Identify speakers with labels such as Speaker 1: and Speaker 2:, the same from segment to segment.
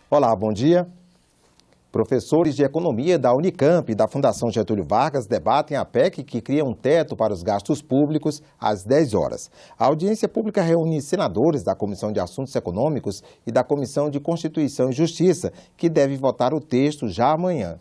Speaker 1: Olá, bom dia. Professores de economia da Unicamp e da Fundação Getúlio Vargas debatem a PEC que cria um teto para os gastos públicos às 10 horas. A audiência pública reúne senadores da Comissão de Assuntos Econômicos e da Comissão de Constituição e Justiça, que devem votar o texto já amanhã.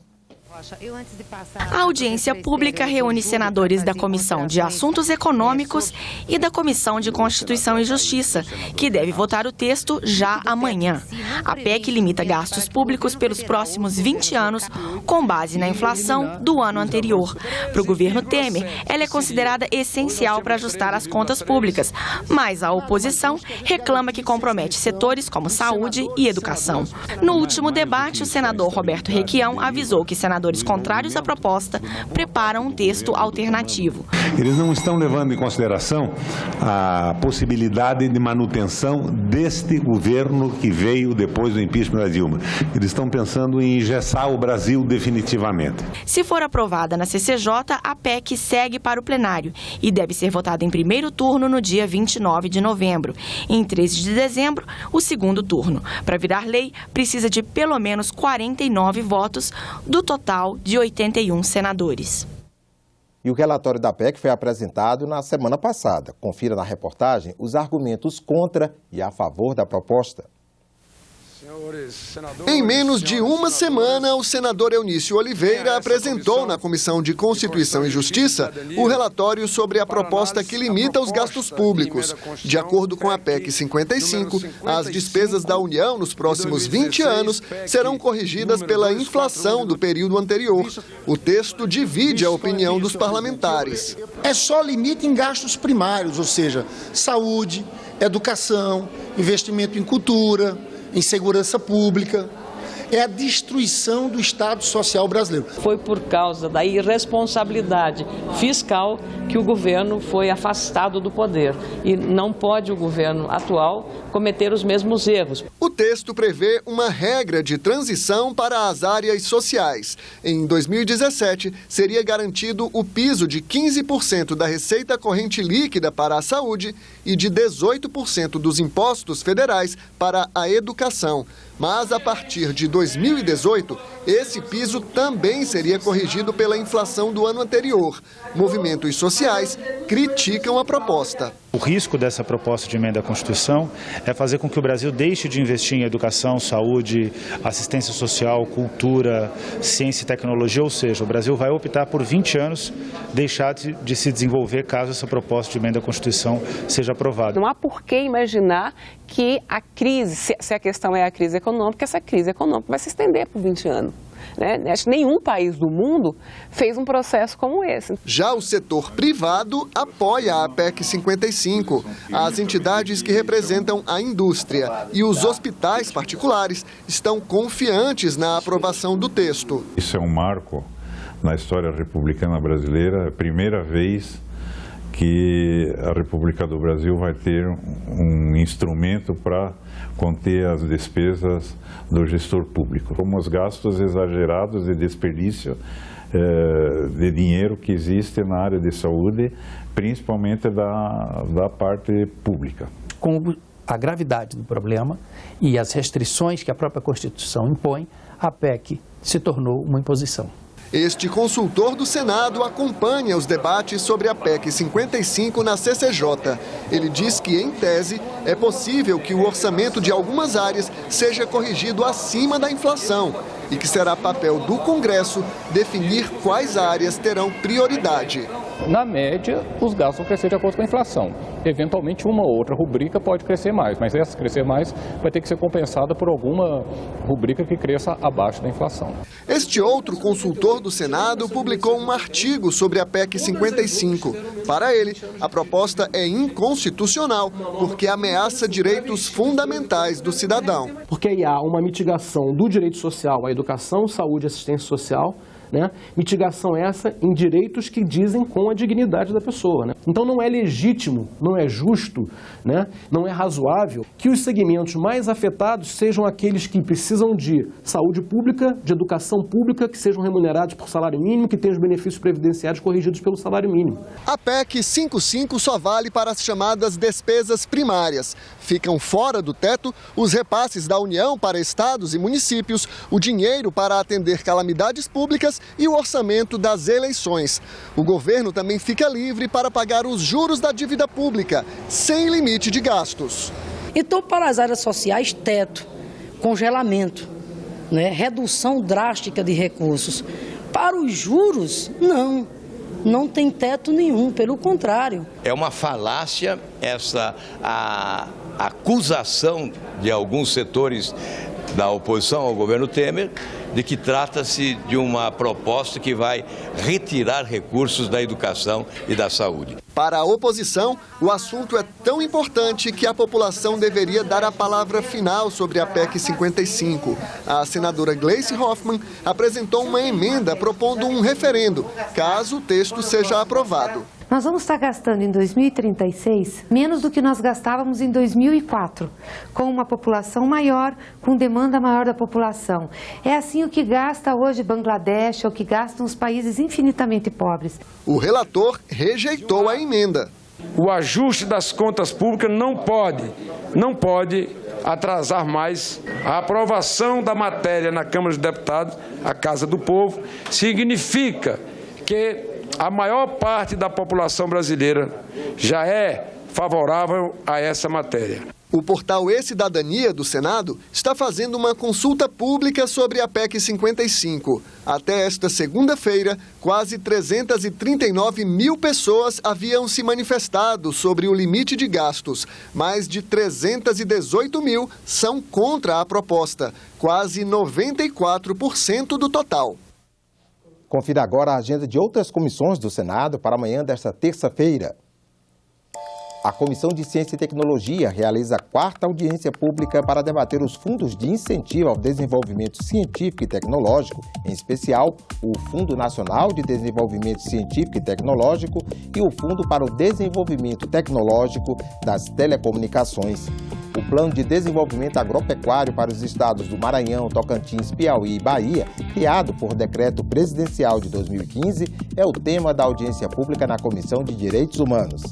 Speaker 2: A audiência pública reúne senadores da Comissão de Assuntos Econômicos e da Comissão de Constituição e Justiça, que deve votar o texto já amanhã. A PEC limita gastos públicos pelos próximos 20 anos, com base na inflação do ano anterior. Para o governo Temer, ela é considerada essencial para ajustar as contas públicas, mas a oposição reclama que compromete setores como saúde e educação. No último debate, o senador Roberto Requião avisou que senadores contrários à proposta preparam um texto alternativo.
Speaker 3: Eles não estão levando em consideração a possibilidade de manutenção deste governo que veio depois do impeachment da Dilma. Eles estão pensando em engessar o Brasil definitivamente.
Speaker 2: Se for aprovada na CCJ, a PEC segue para o plenário e deve ser votada em primeiro turno no dia 29 de novembro. Em 13 de dezembro, o segundo turno. Para virar lei, precisa de pelo menos 49 votos do total de 81 senadores.
Speaker 1: E o relatório da PEC foi apresentado na semana passada. Confira na reportagem os argumentos contra e a favor da proposta.
Speaker 4: Em menos de uma semana, o senador Eunício Oliveira apresentou na Comissão de Constituição e Justiça o relatório sobre a proposta que limita os gastos públicos. De acordo com a PEC 55, as despesas da União nos próximos 20 anos serão corrigidas pela inflação do período anterior. O texto divide a opinião dos parlamentares.
Speaker 5: É só limite em gastos primários, ou seja, saúde, educação, investimento em cultura, em segurança pública. É a destruição do Estado Social brasileiro.
Speaker 6: Foi por causa da irresponsabilidade fiscal que o governo foi afastado do poder. E não pode o governo atual cometer os mesmos erros.
Speaker 4: O texto prevê uma regra de transição para as áreas sociais. Em 2017, seria garantido o piso de 15% da receita corrente líquida para a saúde e de 18% dos impostos federais para a educação. Mas, a partir de 2018, esse piso também seria corrigido pela inflação do ano anterior. Movimentos sociais criticam a proposta.
Speaker 7: O risco dessa proposta de emenda à Constituição é fazer com que o Brasil deixe de investir em educação, saúde, assistência social, cultura, ciência e tecnologia, ou seja, o Brasil vai optar por 20 anos deixar de se desenvolver caso essa proposta de emenda à Constituição seja aprovada.
Speaker 8: Não há por que imaginar que a crise, se a questão é a crise econômica, essa crise econômica vai se estender por 20 anos. Acho que nenhum país do mundo fez um processo como esse.
Speaker 4: Já o setor privado apoia a PEC 55. As entidades que representam a indústria e os hospitais particulares estão confiantes na aprovação do texto.
Speaker 9: Isso é um marco na história republicana brasileira, é a primeira vez que a República do Brasil vai ter um instrumento para conter as despesas do gestor público, como os gastos exagerados de desperdício de dinheiro que existe na área de saúde, principalmente da parte pública.
Speaker 10: Com a gravidade do problema e as restrições que a própria Constituição impõe, a PEC se tornou uma imposição.
Speaker 4: Este consultor do Senado acompanha os debates sobre a PEC 55 na CCJ. Ele diz que, em tese, é possível que o orçamento de algumas áreas seja corrigido acima da inflação e que será papel do Congresso definir quais áreas terão prioridade.
Speaker 11: Na média, os gastos vão crescer de acordo com a inflação. Eventualmente, uma ou outra rubrica pode crescer mais, mas essa crescer mais vai ter que ser compensada por alguma rubrica que cresça abaixo da inflação.
Speaker 4: Este outro consultor do Senado publicou um artigo sobre a PEC 55. Para ele, a proposta é inconstitucional porque ameaça direitos fundamentais do cidadão.
Speaker 12: Porque aí há uma mitigação do direito social à educação, saúde e assistência social, mitigação essa em direitos que dizem com a dignidade da pessoa. Então não é legítimo, não é justo, não é razoável que os segmentos mais afetados sejam aqueles que precisam de saúde pública, de educação pública, que sejam remunerados por salário mínimo, que tenham os benefícios previdenciários corrigidos pelo salário mínimo.
Speaker 4: A PEC 55 só vale para as chamadas despesas primárias. Ficam fora do teto os repasses da União para estados e municípios, o dinheiro para atender calamidades públicas e o orçamento das eleições. O governo também fica livre para pagar os juros da dívida pública, sem limite de gastos.
Speaker 13: Então, para as áreas sociais, teto, congelamento, redução drástica de recursos. Para os juros, não tem teto nenhum, pelo contrário.
Speaker 14: É uma falácia a acusação de alguns setores da oposição ao governo Temer de que trata-se de uma proposta que vai retirar recursos da educação e da saúde.
Speaker 4: Para a oposição, o assunto é tão importante que a população deveria dar a palavra final sobre a PEC 55. A senadora Gleice Hoffmann apresentou uma emenda propondo um referendo, caso o texto seja aprovado.
Speaker 15: Nós vamos estar gastando em 2036 menos do que nós gastávamos em 2004, com uma população maior, com demanda maior da população. É assim o que gasta hoje Bangladesh, ou que gastam os países infinitamente pobres.
Speaker 4: O relator rejeitou a emenda.
Speaker 16: O ajuste das contas públicas não pode atrasar mais. A aprovação da matéria na Câmara dos Deputados, a Casa do Povo, significa que a maior parte da população brasileira já é favorável a essa matéria.
Speaker 4: O portal E-Cidadania do Senado está fazendo uma consulta pública sobre a PEC 55. Até esta segunda-feira, quase 339 mil pessoas haviam se manifestado sobre o limite de gastos. Mais de 318 mil são contra a proposta, quase 94% do total.
Speaker 1: Confira agora a agenda de outras comissões do Senado para amanhã desta terça-feira. A Comissão de Ciência e Tecnologia realiza a 4ª audiência pública para debater os fundos de incentivo ao desenvolvimento científico e tecnológico, em especial o Fundo Nacional de Desenvolvimento Científico e Tecnológico e o Fundo para o Desenvolvimento Tecnológico das Telecomunicações. O Plano de Desenvolvimento Agropecuário para os estados do Maranhão, Tocantins, Piauí e Bahia, criado por decreto presidencial de 2015, é o tema da audiência pública na Comissão de Direitos Humanos.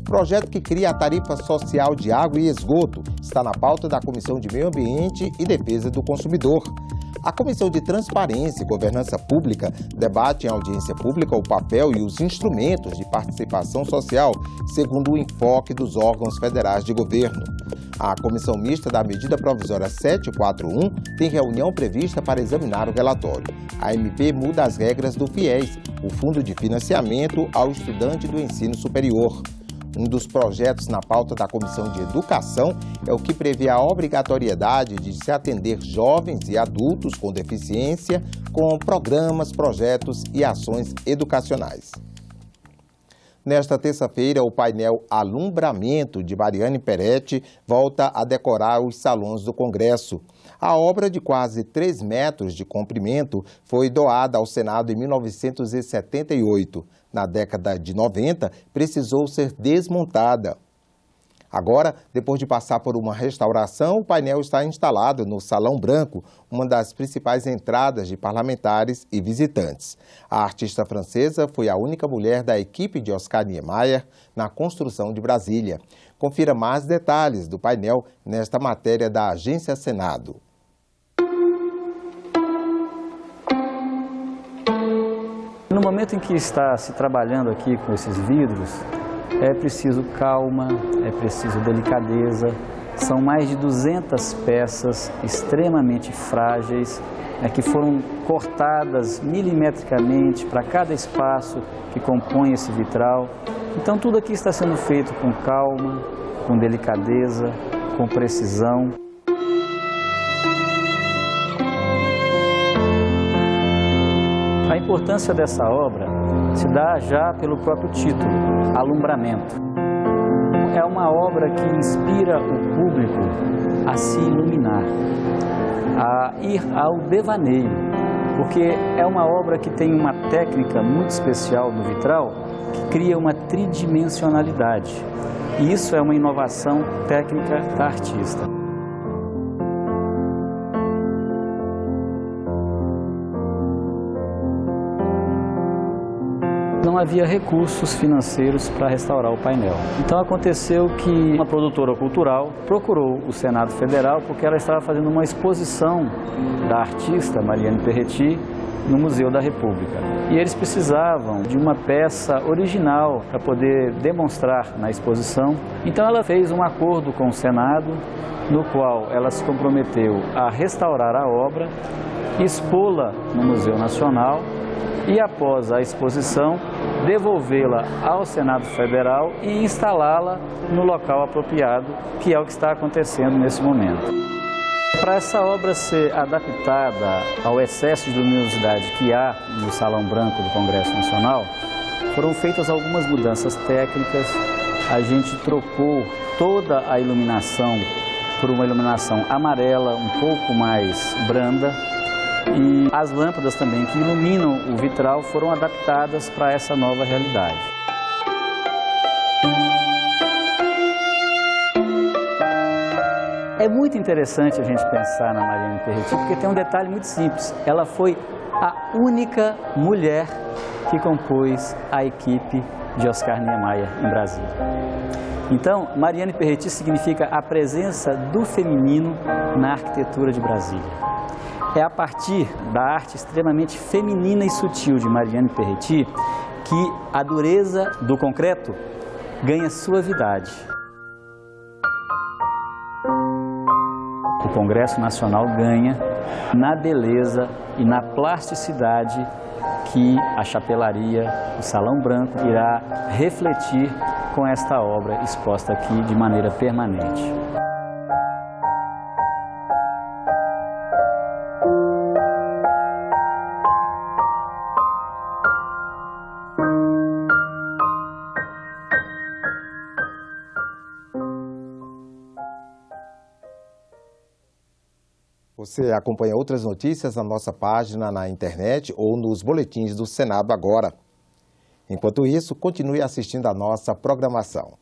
Speaker 1: Projeto que cria a tarifa social de água e esgoto está na pauta da Comissão de Meio Ambiente e Defesa do Consumidor. A Comissão de Transparência e Governança Pública debate em audiência pública o papel e os instrumentos de participação social, segundo o enfoque dos órgãos federais de governo. A Comissão Mista da Medida Provisória 741 tem reunião prevista para examinar o relatório. A MP muda as regras do FIES, o Fundo de Financiamento ao Estudante do Ensino Superior. Um dos projetos na pauta da Comissão de Educação é o que prevê a obrigatoriedade de se atender jovens e adultos com deficiência com programas, projetos e ações educacionais. Nesta terça-feira, o painel Alumbramento de Mariane Peretti volta a decorar os salões do Congresso. A obra, de quase 3 metros de comprimento, foi doada ao Senado em 1978. Na década de 90, precisou ser desmontada. Agora, depois de passar por uma restauração, o painel está instalado no Salão Branco, uma das principais entradas de parlamentares e visitantes. A artista francesa foi a única mulher da equipe de Oscar Niemeyer na construção de Brasília. Confira mais detalhes do painel nesta matéria da Agência Senado.
Speaker 17: No momento em que está se trabalhando aqui com esses vidros, é preciso calma, é preciso delicadeza. São mais de 200 peças extremamente frágeis, que foram cortadas milimetricamente para cada espaço que compõe esse vitral. Então tudo aqui está sendo feito com calma, com delicadeza, com precisão. A importância dessa obra se dá já pelo próprio título, Alumbramento. É uma obra que inspira o público a se iluminar, a ir ao devaneio, porque é uma obra que tem uma técnica muito especial no vitral que cria uma tridimensionalidade. E isso é uma inovação técnica da artista. Não havia recursos financeiros para restaurar o painel. Então aconteceu que uma produtora cultural procurou o Senado Federal porque ela estava fazendo uma exposição da artista Mariane Perretti no Museu da República. E eles precisavam de uma peça original para poder demonstrar na exposição. Então ela fez um acordo com o Senado, no qual ela se comprometeu a restaurar a obra, expô-la no Museu Nacional e, após a exposição, devolvê-la ao Senado Federal e instalá-la no local apropriado, que é o que está acontecendo nesse momento. Para essa obra ser adaptada ao excesso de luminosidade que há no Salão Branco do Congresso Nacional, foram feitas algumas mudanças técnicas. A gente trocou toda a iluminação por uma iluminação amarela, um pouco mais branda, e as lâmpadas também que iluminam o vitral foram adaptadas para essa nova realidade. É muito interessante a gente pensar na Mariane Perretti, porque tem um detalhe muito simples. Ela foi a única mulher que compôs a equipe de Oscar Niemeyer em Brasília. Então, Mariane Perretti significa a presença do feminino na arquitetura de Brasília. É a partir da arte extremamente feminina e sutil de Mariane Perretti que a dureza do concreto ganha suavidade. O Congresso Nacional ganha na beleza e na plasticidade que a chapelaria, o Salão Branco, irá refletir com esta obra exposta aqui de maneira permanente.
Speaker 1: Você acompanha outras notícias na nossa página na internet ou nos boletins do Senado Agora. Enquanto isso, continue assistindo a nossa programação.